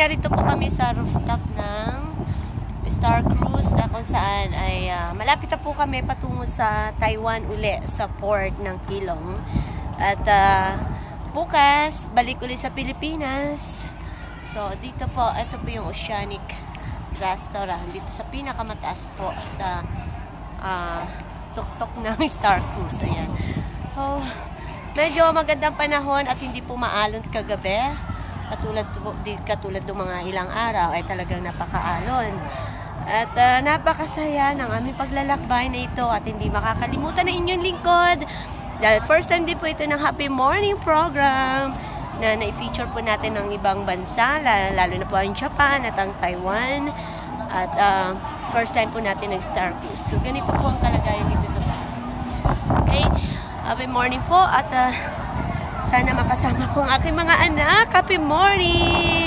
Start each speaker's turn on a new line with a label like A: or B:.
A: narito po kami sa rooftop ng Star Cruise na kung saan ay malapit na po kami patungo sa Taiwan uli, sa port ng Keelung. At bukas, balik ulit sa Pilipinas. So, dito po, ito po yung Oceanic Restaurant. Dito sa pinakamataas po sa tuktok ng Star Cruise. Ayan. Oh, medyo magandang panahon at hindi po maalon kagabi. Katulad ng mga ilang araw ay talagang napakaalon. At napakasaya ng aming paglalakbay na ito at hindi makakalimutan ng inyong lingkod. Dahil first time din po ito ng Happy Morning program na na-feature po natin ng ibang bansa, lalo na po ang Japan at ang Taiwan. At first time po natin ng Star Cruise. So ganito po ang kalagayan dito sa taas. Okay? Happy morning po at sana makasama ko ang aking mga anak. Happy morning!